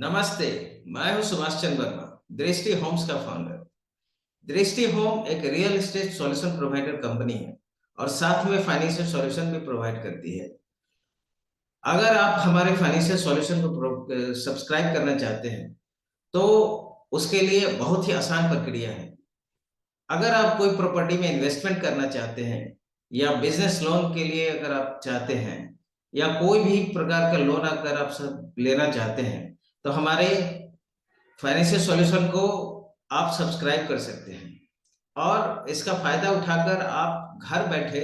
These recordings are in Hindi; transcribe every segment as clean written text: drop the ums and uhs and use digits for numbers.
नमस्ते। मैं हूं सुभाष चंद्र वर्मा, दृष्टि होम्स का फाउंडर। दृष्टि होम एक real estate solution provider company है और साथ में फाइनेंशियल सॉल्यूशन भी प्रोवाइड करती है। अगर आप हमारे फाइनेंशियल सॉल्यूशन को सब्सक्राइब करना चाहते हैं तो उसके लिए बहुत ही आसान प्रक्रिया है। अगर आप कोई प्रॉपर्टी में इन्वेस्टमेंट करना चाहते हैं या बिजनेस लोन के लिए अगर आप चाहते हैं या कोई भी प्रकार का लोन अगर आप सब लेना चाहते हैं तो हमारे फाइनेंशियल सॉल्यूशन को आप सब्सक्राइब कर सकते हैं और इसका फायदा उठाकर आप घर बैठे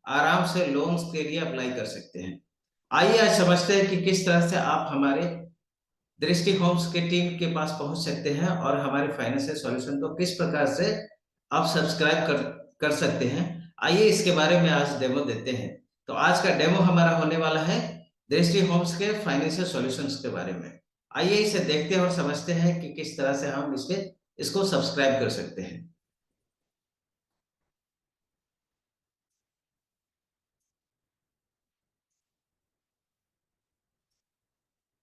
आराम से लोन्स के लिए अप्लाई कर सकते हैं। आइए आज समझते हैं कि किस तरह से आप हमारे दृष्टि होम्स के टीम के पास पहुंच सकते हैं और हमारे फाइनेंशियल सॉल्यूशन को किस प्रकार से आप सब्सक्राइब कर सकते हैं। आइए इसके बारे में आज डेमो देते हैं। तो आज का डेमो हमारा होने वाला है दृष्टि होम्स के फाइनेंशियल सॉल्यूशंस के बारे में। आइए इसे देखते हैं और समझते हैं कि किस तरह से हम इसको सब्सक्राइब कर सकते हैं।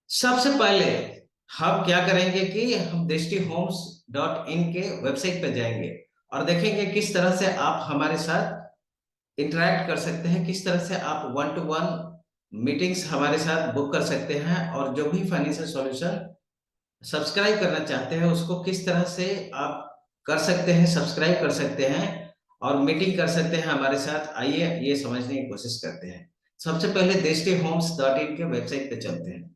सबसे पहले हम क्या करेंगे कि हम दृष्टि होम्स डॉट इन के वेबसाइट पर जाएंगे और देखेंगे किस तरह से आप हमारे साथ इंटरेक्ट कर सकते हैं, किस तरह से आप वन टू वन मीटिंग्स हमारे साथ बुक कर सकते हैं और जो भी फाइनेंशियल सॉल्यूशन सब्सक्राइब करना चाहते हैं उसको किस तरह से आप कर सकते हैं, सब्सक्राइब कर सकते हैं और मीटिंग कर सकते हैं हमारे साथ। आइए ये समझने की कोशिश करते हैं। सबसे पहले दृष्टि होम्स डॉट इन के वेबसाइट पे चलते हैं।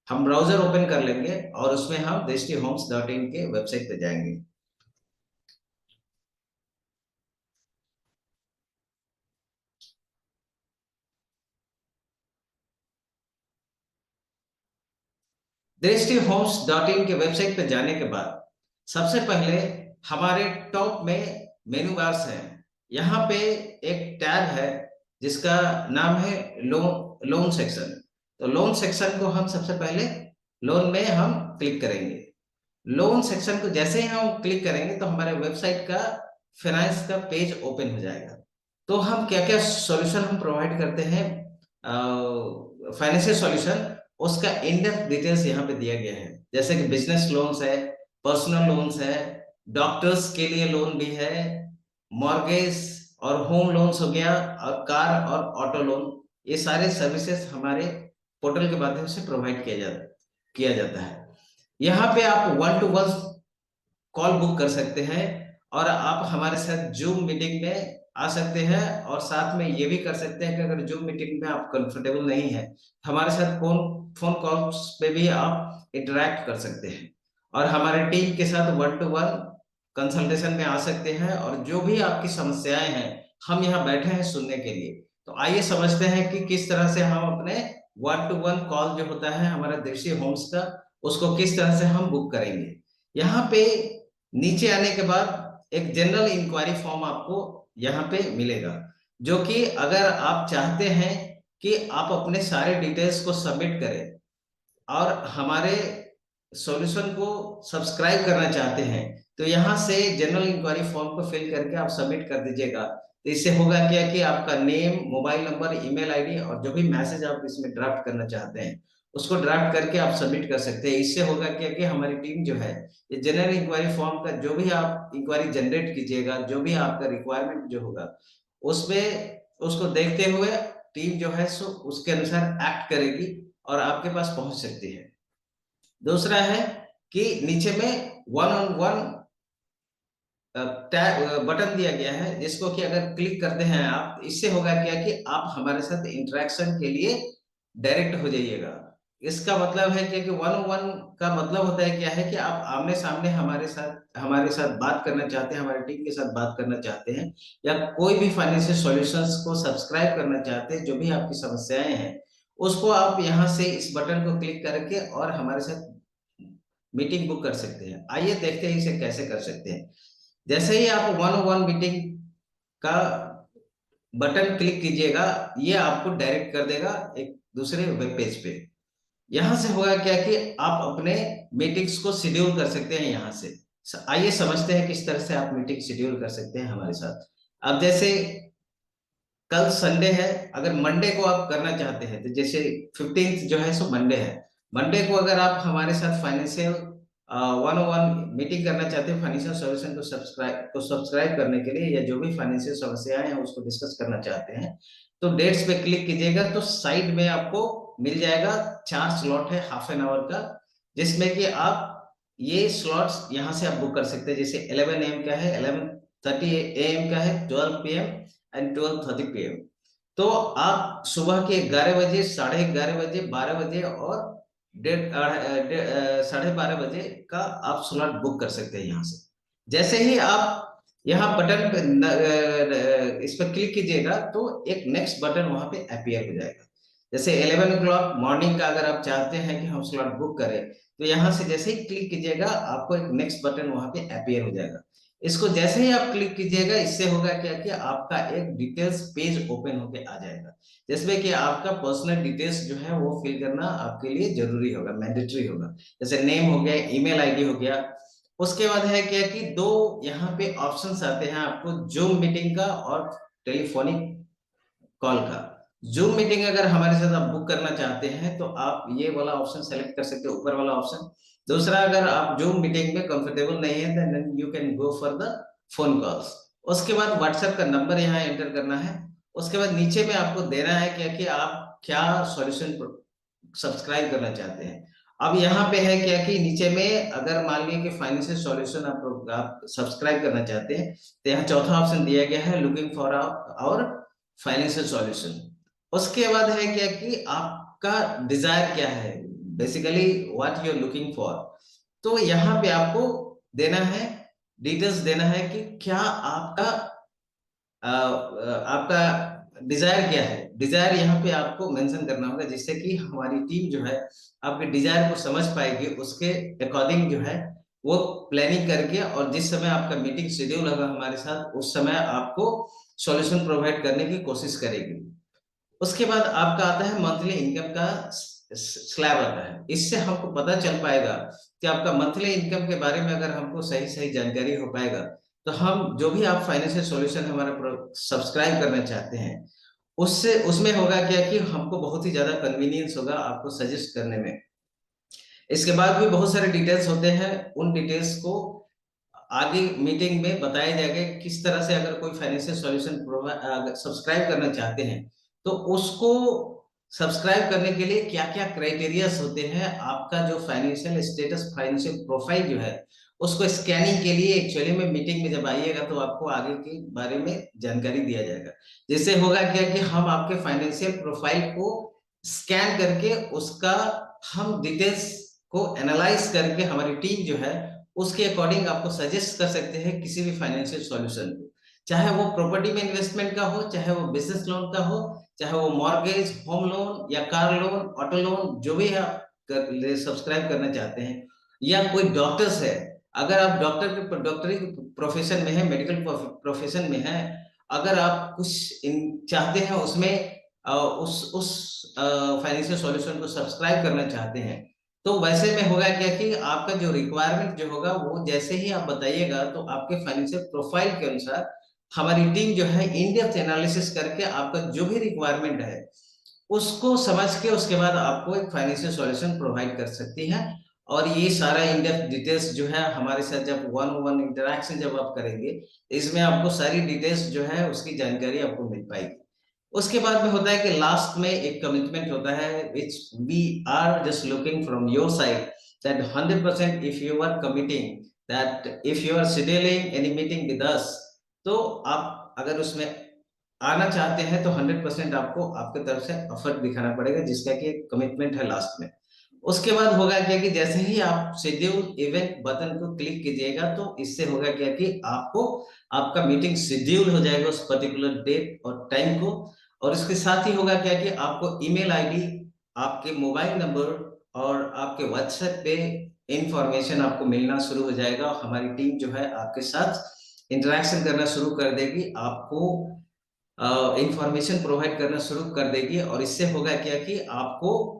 हम ब्राउजर ओपन कर लेंगे और उसमें हम दृष्टि होम्स डॉट इन के वेबसाइट पे जाएंगे। दृष्टि होम्स डॉट इन के वेबसाइट पे जाने के बाद सबसे पहले हमारे टॉप में मेनू बार्स है। यहाँ पे एक टैब है जिसका नाम है लोन सेक्शन। तो लोन सेक्शन को हम सबसे पहले लोन में हम क्लिक करेंगे। लोन सेक्शन को जैसे ही हम क्लिक करेंगे तो हमारे वेबसाइट का फाइनेंस का पेज ओपन हो जाएगा। तो हम क्या क्या सॉल्यूशन हम प्रोवाइड करते हैं फाइनेंशियल सॉल्यूशन, उसका इन डेप्थ डिटेल्स यहाँ पे दिया गया है। जैसे कि बिजनेस लोन्स है, पर्सनल लोन्स है, डॉक्टर्स के लिए लोन भी है, मॉर्गेज और होम लोन्स हो गया, और कार और ऑटो लोन। ये सारे सर्विसेज हमारे पोर्टल के माध्यम से प्रोवाइड किया जाता है। यहाँ पे आप one two one call book कर सकते हैं और आप हमारे साथ जूम मीटिंग में आ सकते हैं और साथ में ये भी कर सकते हैं कि अगर जूम मीटिंग में आप कंफर्टेबल नहीं है हमारे साथ फोन फोन कॉल्स पे भी आप इंटरेक्ट कर सकते हैं और हमारे टीम के साथ वन टू वन कंसल्टेशन में आ सकते हैं और जो भी आपकी समस्याएं हैं हम यहाँ बैठे हैं सुनने के लिए। तो आइए समझते हैं कि किस तरह से हम अपने वन टू वन कॉल जो होता है हमारा दृष्टि होम्स का, उसको किस तरह से हम बुक करेंगे। यहाँ पे नीचे आने के बाद एक जनरल इंक्वायरी फॉर्म आपको यहाँ पे मिलेगा, जो कि अगर आप चाहते हैं कि आप अपने सारे डिटेल्स को सबमिट करें और हमारे सॉल्यूशन को सब्सक्राइब करना चाहते हैं तो यहाँ से जनरल इंक्वायरी फॉर्म को फिल करके आप सबमिट कर दीजिएगा। तो इससे होगा क्या कि आपका name, mobile number, email ID और जो भी मैसेज आप इसमें ड्राफ्ट करना चाहते हैं उसको ड्राफ्ट करके आप सबमिट कर सकते हैं। इससे होगा क्या कि हमारी टीम जो है ये जनरल इंक्वायरी फॉर्म का जो भी आप इंक्वायरी जनरेट कीजिएगा, जो भी आपका रिक्वायरमेंट जो होगा उसमें उसको देखते हुए टीम जो है सो उसके अनुसार एक्ट करेगी और आपके पास पहुंच सकती है। दूसरा है कि नीचे में वन ऑन वन बटन दिया गया है जिसको कि अगर क्लिक करते हैं आप, इससे होगा क्या कि आप हमारे साथ इंटरेक्शन के लिए डायरेक्ट हो जाइएगा। इसका मतलब है कि वन वन का मतलब होता है क्या है कि आप आमने सामने हमारे साथ बात करना चाहते हैं, हमारी टीम के साथ बात करना चाहते हैं या कोई भी फाइनेंशियल सॉल्यूशंस को सब्सक्राइब करना चाहते हैं, जो भी आपकी समस्याएं हैं उसको आप यहाँ से इस बटन को क्लिक करके और हमारे साथ मीटिंग बुक कर सकते हैं। आइए देखते हैं इसे कैसे कर सकते हैं। जैसे ही आप वन वन मीटिंग का बटन क्लिक कीजिएगा ये आपको डायरेक्ट कर देगा एक दूसरे वेब पेज पे। यहां से होगा क्या कि आप अपने मीटिंग्स को शेड्यूल कर सकते हैं यहाँ से। आइए समझते हैं किस तरह से आप मीटिंग शेड्यूल कर सकते हैं हमारे साथ। अब जैसे कल संडे है, अगर मंडे को आप करना चाहते हैं तो जैसे 15th जो है सो मंडे है, मंडे को अगर आप हमारे साथ फाइनेंशियल 101 मीटिंग करना चाहते हैं, फाइनेंशियल सॉल्यूशन को सब्सक्राइब करने के लिए, या जो भी फाइनेंशियल समस्याएं हैं उसको डिस्कस करना चाहते हैं, तो डेट्स पे क्लिक कीजिएगा, तो साइड में आपको मिल जाएगा 4 स्लॉट है हाफ एन आवर का, जिसमें कि आप ये स्लॉट्स यहाँ से आप बुक कर सकते हैं। जैसे 11 AM का है, 11:30 AM का है, 12 PM एंड 12:30 PM। तो आप सुबह के 11 बजे, 11:30 बजे, 12 बजे और 12:30 बजे का आप स्लॉट बुक कर सकते हैं यहाँ से। जैसे ही आप यहाँ बटन पे इस पर क्लिक कीजिएगा, तो एक नेक्स्ट बटन वहां पे अपीयर हो जाएगा। जैसे 11 o'clock मॉर्निंग का अगर आप चाहते हैं कि हम स्लॉट बुक करें, तो यहाँ से जैसे ही क्लिक कीजिएगा, आपको एक नेक्स्ट बटन वहां पे अपीयर हो जाएगा। इसको जैसे ही आप क्लिक कीजिएगा, इससे होगा क्या कि आपका एक डिटेल्स पेज ओपन होके आ जाएगा, जिसमें कि आपका पर्सनल डिटेल्स जो है वो फिल करना आपके लिए जरूरी होगा, मैंडेटरी होगा। जैसे नेम हो गया, ईमेल आईडी हो गया। उसके बाद है क्या कि 2 यहाँ पे ऑप्शंस आते हैं आपको, जूम मीटिंग का और टेलीफोनिक कॉल का। जूम मीटिंग अगर हमारे साथ आप बुक करना चाहते हैं, तो आप ये वाला ऑप्शन सेलेक्ट कर सकते हो, ऊपर वाला ऑप्शन। दूसरा, अगर आप जूम मीटिंग में कंफर्टेबल नहीं है, then you can go for the phone calls. उसके बाद व्हाट्सएप का नंबर यहाँ एंटर करना है। उसके बाद नीचे में आपको देना है क्या कि आप क्या सॉल्यूशन सब्सक्राइब करना चाहते हैं। अब यहाँ पे है क्या कि नीचे में अगर मान लीजिए कि फाइनेंशियल सॉल्यूशन आप सब्सक्राइब करना चाहते हैं, तो यहाँ चौथा ऑप्शन दिया गया है, looking for our financial solution. उसके बाद है क्या कि आपका डिजायर क्या है, basically what you are looking for. तो यहाँ पे आपको देना है, डिटेल्स देना है कि क्या आपका आपका डिजायर क्या है। डिजायर यहाँ पे आपको मेंशन करना होगा, जिससे कि हमारी टीम जो है आपके डिजायर को समझ पाएगी, उसके अकॉर्डिंग जो है वो प्लानिंग करके, और जिस समय आपका मीटिंग शेड्यूल होगा हमारे साथ, उस समय आपको सॉल्यूशन प्रोवाइड करने की कोशिश करेगी। उसके बाद आपका आता है मंथली इनकम का स्लैब आता है। इससे हमको पता चल पाएगा कि आपका मंथली इनकम के बारे में अगर हमको सही सही जानकारी हो पाएगा, तो हम जो भी आप फाइनेंशियल सॉल्यूशन हमारा सब्सक्राइब करना चाहते हैं, उससे उसमें होगा क्या कि हमको बहुत ही ज्यादा कन्वीनियंस होगा आपको सजेस्ट करने में। इसके बाद भी बहुत सारे डिटेल्स होते हैं, उन डिटेल्स को आगे मीटिंग में बताया जाएगा किस तरह से अगर कोई फाइनेंशियल सॉल्यूशन सब्सक्राइब करना चाहते हैं, तो उसको सब्सक्राइब करने के लिए क्या क्या क्राइटेरियाज होते हैं। आपका जो फाइनेंशियल स्टेटस, फाइनेंशियल प्रोफाइल जो है, उसको स्कैनिंग के लिए एक्चुअली में मीटिंग में जब आइएगा, तो आपको आगे के बारे में जानकारी दिया जाएगा। जिससे होगा क्या कि हम आपके फाइनेंशियल प्रोफाइल को स्कैन करके उसका हम डिटेल्स को एनालाइज करके, हमारी टीम जो है उसके अकॉर्डिंग आपको सजेस्ट कर सकते हैं किसी भी फाइनेंशियल सॉल्यूशन को। चाहे वो प्रॉपर्टी में इन्वेस्टमेंट का हो, चाहे वो बिजनेस लोन का हो, चाहे वो मॉर्गेज, होम लोन या कार लोन, ऑटो लोन, जो भी आप सब्सक्राइब करना चाहते हैं। या कोई डॉक्टर्स है, अगर आप डॉक्टरी प्रोफेशन में है, मेडिकल प्रोफेशन में है, अगर आप कुछ चाहते हैं उसमें उस फाइनेंशियल सॉल्यूशन को सब्सक्राइब करना चाहते हैं, तो वैसे में होगा क्या कि आपका जो रिक्वायरमेंट जो होगा, वो जैसे ही आप बताइएगा, तो आपके फाइनेंशियल प्रोफाइल के अनुसार हमारी टीम जो है इन डेप्थ एनालिसिस करके आपका जो भी रिक्वायरमेंट है उसको समझ के, उसके बाद आपको एक फाइनेंशियल सॉल्यूशन प्रोवाइड कर सकती है। और ये सारा इन डेप्थ डिटेल्स जो है हमारे साथ जब 1-on-1 इंटरेक्शन जब आप करेंगे, इसमें आपको सारी डिटेल्स जो है उसकी जानकारी आपको मिल पाएगी। उसके बाद में होता है कि लास्ट में एक कमिटमेंट होता है, which we are just looking from your side that 100% if you are committing, that if you are scheduling any meeting with us, तो आप अगर उसमें आना चाहते हैं, तो 100% आपको आपके तरफ से एफर्ट दिखाना पड़ेगा, जिसका कि एक कमिटमेंट है लास्ट में। उसके बाद होगा क्या कि जैसे ही आप शेड्यूल इवेंट बटन को क्लिक कीजिएगा, तो इससे होगा क्या कि आपको आपका मीटिंग शेड्यूल हो जाएगा उस पर्टिकुलर डेट और टाइम को। और इसके साथ ही होगा क्या कि आपको ईमेल आईडी, आपके मोबाइल नंबर और आपके व्हाट्सएप पे इंफॉर्मेशन आपको मिलना शुरू हो जाएगा। हमारी टीम जो है आपके साथ इंटरेक्शन करना शुरू कर देगी, आपको इंफॉर्मेशन प्रोवाइड करना शुरू कर देगी। और इससे होगा क्या कि आपको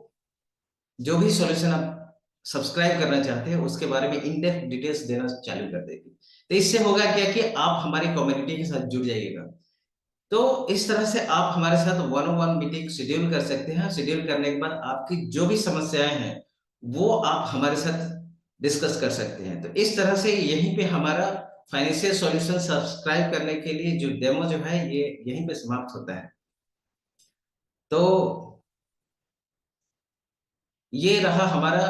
जो भी सॉल्यूशन आप सब्सक्राइब करना चाहते हैं उसके बारे में इन डेप्थ डिटेल्स देना चालू कर देगी। तो इससे होगा क्या कि आप हमारी कम्युनिटी के साथ जुड़ जाइएगा। तो इस तरह से आप हमारे साथ 1-on-1 मीटिंग शेड्यूल कर सकते हैं। शेड्यूल करने के बाद आपकी जो भी समस्याएं हैं वो आप हमारे साथ डिस्कस कर सकते हैं। तो इस तरह से यहीं पे हमारा फाइनेंशियल सॉल्यूशन सब्सक्राइब करने के लिए जो डेमो जो है ये यहीं पे समाप्त होता है। तो ये रहा हमारा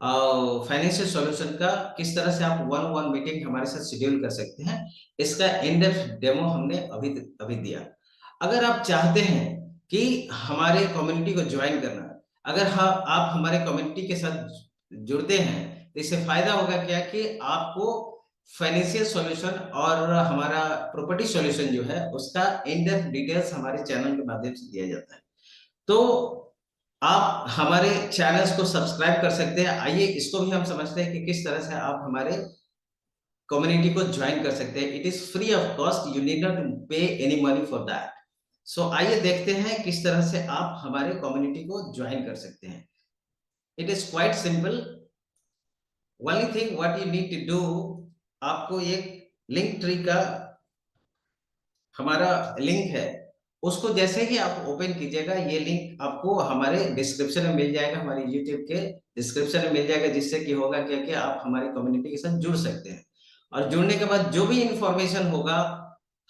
फाइनेंशियल सॉल्यूशन का, किस तरह से आप वन वन मीटिंग हमारे साथ शेड्यूल कर सकते हैं, इसका इन डेप्थ डेमो हमने अभी अभी दिया। अगर आप चाहते हैं कि हमारे कम्युनिटी को ज्वाइन करना, अगर हाँ आप हमारे कम्युनिटी के साथ जुड़ते हैं तो इससे फायदा होगा क्या कि आपको फाइनेंशियल सॉल्यूशन और हमारा प्रॉपर्टी सॉल्यूशन जो है उसका इन डेप्थ डिटेल्स हमारे चैनल के माध्यम से दिया जाता है। तो आप हमारे चैनल्स को सब्सक्राइब कर सकते हैं। आइए इसको भी हम समझते हैं कि किस तरह से आप हमारे कम्युनिटी को ज्वाइन कर सकते हैं। It is free of cost, you need not पे एनी मनी फॉर दैट। सो आइए देखते हैं किस तरह से आप हमारे कम्युनिटी को ज्वाइन कर सकते हैं। It is quite simple. Only thing what you need to do, आपको एक लिंक ट्री का हमारा लिंक है, उसको जैसे ही आप ओपन कीजिएगा ये लिंक आपको हमारे डिस्क्रिप्शन में मिल जाएगा, हमारे यूट्यूब के डिस्क्रिप्शन में मिल जाएगा, जिससे कि होगा क्या कि आप हमारी कम्युनिटी के साथ जुड़ सकते हैं। और जुड़ने के बाद जो भी इंफॉर्मेशन होगा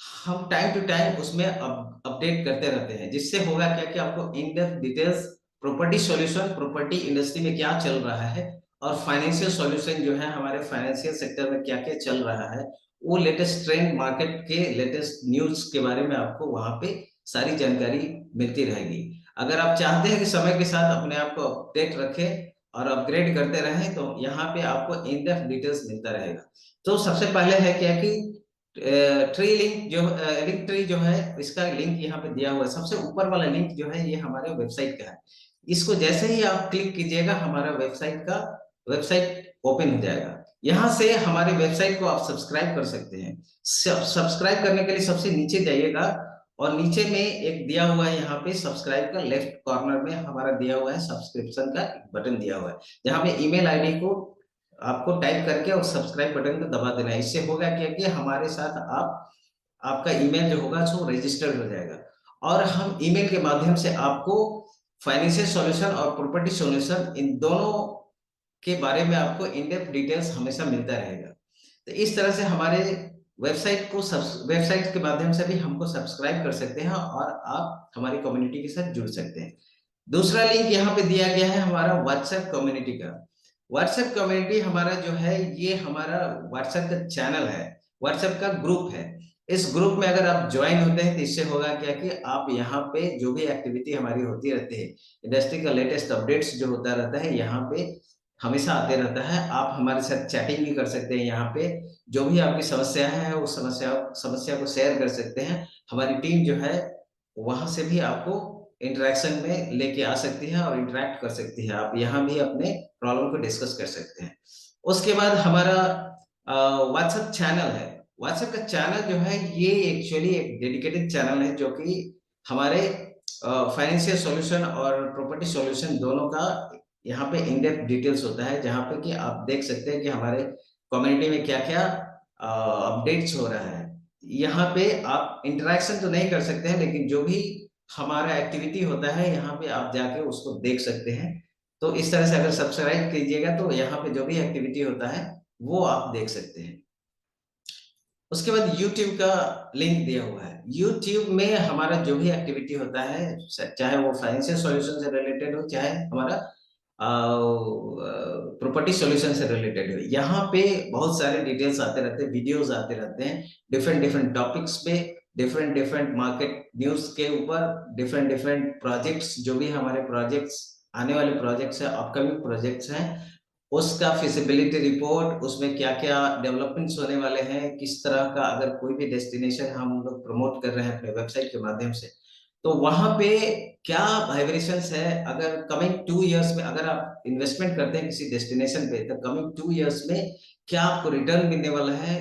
हम टाइम टू टाइम उसमें अपडेट करते रहते हैं, जिससे होगा क्या कि आपको in depth details property solution, property industry में क्या चल रहा है और फाइनेंशियल सॉल्यूशन जो है हमारे फाइनेंशियल सेक्टर में क्या क्या चल रहा है, वो लेटेस्ट ट्रेंड, मार्केट के लेटेस्ट न्यूज के बारे में आपको वहां पे सारी जानकारी मिलती रहेगी। अगर आप चाहते हैं कि समय के साथ अपने आप को अपडेट रखें और अपग्रेड करते रहें तो यहाँ पे आपको इन डेप्थ डिटेल्स मिलता रहेगा। तो सबसे पहले है क्या कि ट्री लिंक जो लिंक ट्री जो है इसका लिंक यहाँ पे दिया हुआ है। सबसे ऊपर वाला लिंक जो है ये हमारे वेबसाइट का है। इसको जैसे ही आप क्लिक कीजिएगा हमारा वेबसाइट ओपन हो जाएगा। यहाँ से हमारे वेबसाइट को आप सब्सक्राइब कर सकते हैं। सब्सक्राइब करने के लिए सबसे नीचे जाइएगा और नीचे में एक दिया हुआ है यहाँ पे सब्सक्राइब का, लेफ्ट कॉर्नर में हमारा दिया हुआ है सब्सक्रिप्शन का बटन दिया हुआ है, जहाँ पे ईमेल आईडी को आपको टाइप करके और सब्सक्राइब बटन को दबा देना है। इससे होगा क्या कि हमारे साथ आपका ईमेल जो होगा सो रजिस्टर्ड हो जाएगा और हम ईमेल के माध्यम से आपको फाइनेंशियल सॉल्यूशन और प्रॉपर्टी सॉल्यूशन इन दोनों के बारे में आपको इन डेप्थ डिटेल्स हमेशा मिलता रहेगा। तो इस तरह से हमारे वेबसाइट के माध्यम से भी हमको सब्सक्राइब कर सकते हैं और आप हमारी कम्युनिटी के साथ जुड़ सकते हैं। दूसरा लिंक यहाँ पे दिया गया है हमारा व्हाट्सएप कम्युनिटी का। व्हाट्सएप कम्युनिटी हमारा जो है ये हमारा व्हाट्सएप का चैनल है, व्हाट्सएप का ग्रुप है। इस ग्रुप में अगर आप ज्वाइन होते हैं तो इससे होगा क्या कि आप यहाँ पे जो भी एक्टिविटी हमारी होती रहती है, इंडस्ट्री का लेटेस्ट अपडेट्स जो होता रहता है यहाँ पे हमेशा आते रहता है। आप हमारे साथ चैटिंग भी कर सकते हैं, यहाँ पे जो भी आपकी समस्या है उस समस्या को शेयर कर सकते हैं। हमारी टीम जो है वहां से भी आपको इंटरेक्शन में लेके आ सकती है और इंटरेक्ट कर सकती है। आप यहाँ भी अपने प्रॉब्लम को डिस्कस कर सकते हैं। उसके बाद हमारा व्हाट्सएप चैनल है। व्हाट्सएप का चैनल जो है ये एक्चुअली एक डेडिकेटेड चैनल है जो कि हमारे फाइनेंशियल सॉल्यूशन और प्रॉपर्टी सॉल्यूशन दोनों का यहाँ पे इन डेप्थ डिटेल्स होता है, जहाँ पे कि आप देख सकते हैं कि हमारे कम्युनिटी में क्या क्या अपडेट्स हो रहा है। यहाँ पे आप इंटरेक्शन तो नहीं कर सकते हैं लेकिन जो भी हमारा एक्टिविटी होता है यहाँ पे आप जाके उसको देख सकते हैं। तो इस तरह से अगर सब्सक्राइब कीजिएगा तो यहाँ पे जो भी एक्टिविटी होता है वो आप देख सकते हैं। उसके बाद YouTube का लिंक दिया हुआ है। YouTube में हमारा जो भी एक्टिविटी होता है, चाहे वो फाइनेंशियल सॉल्यूशन से रिलेटेड हो चाहे हमारा प्रॉपर्टी सॉल्यूशन से रिलेटेड हो, यहाँ पे बहुत सारे डिटेल्स आते रहते हैं, वीडियोस आते रहते हैं डिफरेंट डिफरेंट टॉपिक्स पे, डिफरेंट डिफरेंट मार्केट न्यूज के ऊपर, डिफरेंट डिफरेंट प्रोजेक्ट्स, जो भी हमारे प्रोजेक्ट्स आने वाले प्रोजेक्ट्स हैं, अपकमिंग प्रोजेक्ट्स हैं, उसका फिजिबिलिटी रिपोर्ट, उसमें क्या क्या डेवलपमेंट्स होने वाले हैं, किस तरह का अगर कोई भी डेस्टिनेशन हम लोग प्रमोट कर रहे हैं अपने वेबसाइट के माध्यम से तो वहां पे क्या वाइब्रेशंस है। अगर कमिंग 2 इयर्स में अगर आप इन्वेस्टमेंट करते हैं किसी डेस्टिनेशन पे तो कमिंग 2 इयर्स में क्या आपको रिटर्न मिलने वाला है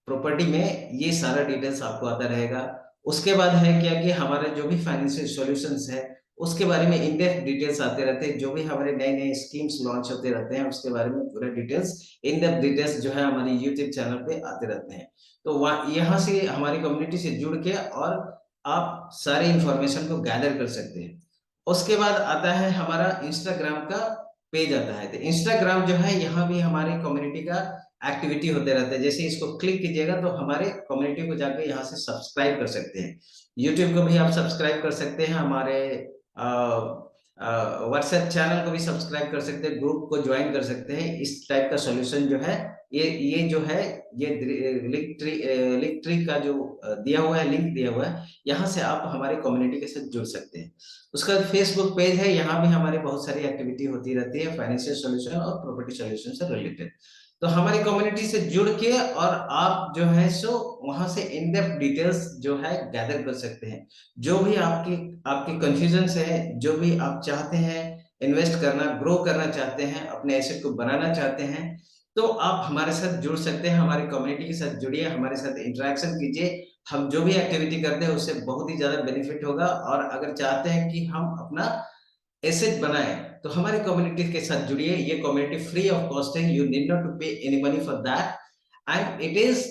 प्रॉपर्टी में, ये सारा डिटेल्स आपको आता रहेगा। उसके बाद है क्या कि हमारे जो भी फाइनेंशियल सॉल्यूशंस है उसके बारे में इन डेप्थ डिटेल्स आते रहते हैं, जो भी हमारे नए नए स्कीम्स लॉन्च होते रहते हैं उसके बारे में पूरा डिटेल्स, इन डेप्थ डिटेल्स जो है हमारी यूट्यूब चैनल पे आते रहते हैं। तो वहाँ यहाँ से हमारी कम्युनिटी से जुड़ के और आप सारे इंफॉर्मेशन को गैदर कर सकते हैं। उसके बाद आता है हमारा इंस्टाग्राम का पेज आता है। तो इंस्टाग्राम जो है यहाँ भी हमारी कम्युनिटी का एक्टिविटी होते रहता है। जैसे इसको क्लिक कीजिएगा तो हमारे कम्युनिटी को जाकर यहाँ से सब्सक्राइब कर सकते हैं। यूट्यूब को भी आप सब्सक्राइब कर सकते हैं, हमारे व्हाट्सएप चैनल को भी सब्सक्राइब कर सकते हैं, ग्रुप को ज्वाइन कर सकते हैं। इस टाइप का सॉल्यूशन जो है ये जो है ये लिंक ट्री का जो दिया हुआ है, लिंक दिया हुआ है, यहाँ से आप हमारे कम्युनिटी के साथ जुड़ सकते हैं। उसका फेसबुक पेज है, यहाँ भी हमारी बहुत सारी एक्टिविटी होती रहती है फाइनेंशियल सॉल्यूशन और प्रॉपर्टी सॉल्यूशन से रिलेटेड। तो हमारी कम्युनिटी से जुड़ के और आप जो है सो वहां से इन डेप्थ डिटेल्स जो है गैदर कर सकते हैं। जो भी आपकी आपकी कंफ्यूजन है, जो भी आप चाहते हैं इन्वेस्ट करना, ग्रो करना चाहते हैं, अपने एसेट को बनाना चाहते हैं, तो आप हमारे साथ जुड़ सकते हैं। हमारी कम्युनिटी के साथ जुड़िए, हमारे साथ इंटरेक्शन कीजिए। हम जो भी एक्टिविटी करते हैं उससे बहुत ही ज्यादा बेनिफिट होगा। और अगर चाहते हैं कि हम अपना एसेट बनाए तो हमारे कम्युनिटी के साथ जुड़िए। ये कम्युनिटी फ्री ऑफ कॉस्ट है, यू नीड नॉट टू पे any money for that, and it is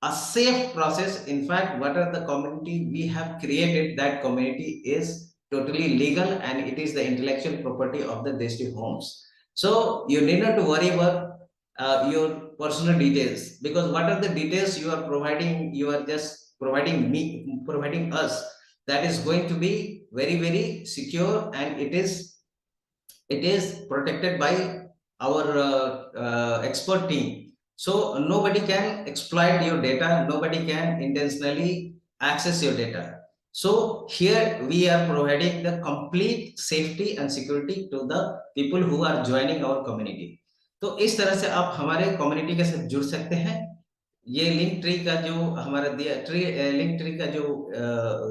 a safe process. In fact, what are the community we have created, that community is totally legal and it is the intellectual property of the Dristy Homes. So you need not to worry about your personal details, because what are the details you are providing, you are just providing us, that is going to be very very secure, and it is protected by our expert team. So nobody can exploit your data, nobody can intentionally access your data. So here we are providing the complete safety and security to the people who are joining our community. तो इस तरह से आप हमारे कम्युनिटी के साथ जुड़ सकते हैं। ये लिंक ट्री का जो हमारा दिया लिंक ट्री का जो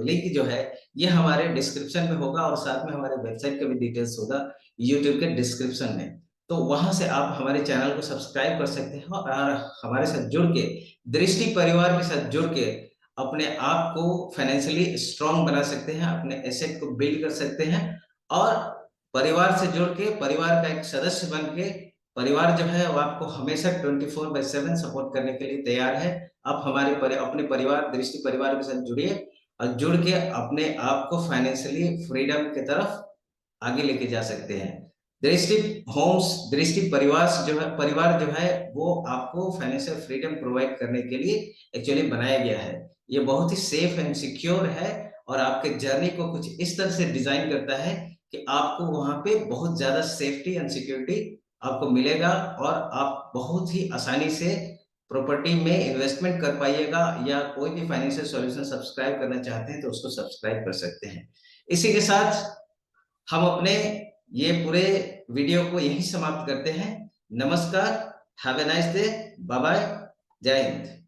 लिंक जो है ये हमारे डिस्क्रिप्शन में होगा, और साथ में हमारे वेबसाइट का भी डिटेल्स होगा यूट्यूब के डिस्क्रिप्शन में। तो वहां से आप हमारे चैनल को सब्सक्राइब कर सकते हैं और हमारे साथ जुड़ के, दृष्टि परिवार के साथ जुड़ के अपने आप को फाइनेंशियली स्ट्रांग बना सकते हैं, अपने एसेट को बिल्ड कर सकते हैं, और परिवार से जुड़ के परिवार का एक सदस्य बन के परिवार जो है वो आपको हमेशा 24/7 सपोर्ट करने के लिए तैयार है। आप अपने परिवार, दृष्टि परिवार के साथ जुड़िए और जुड़ के अपने आप को फाइनेंशियली फ्रीडम की तरफ आगे लेके जा सकते हैं। दृष्टि होम्स, दृष्टि परिवार जो है वो आपको फाइनेंशियल फ्रीडम प्रोवाइड करने के लिए एक्चुअली बनाया गया है। ये बहुत ही सेफ एंड सिक्योर है, और आपके जर्नी को कुछ इस तरह से डिजाइन करता है कि आपको वहां पे बहुत ज्यादा सेफ्टी एंड सिक्योरिटी आपको मिलेगा, और आप बहुत ही आसानी से प्रॉपर्टी में इन्वेस्टमेंट कर पाइएगा, या कोई भी फाइनेंशियल सॉल्यूशन सब्सक्राइब करना चाहते हैं तो उसको सब्सक्राइब कर सकते हैं। इसी के साथ हम अपने ये पूरे वीडियो को यहीं समाप्त करते हैं। नमस्कार, have a nice day, bye bye, जय हिंद।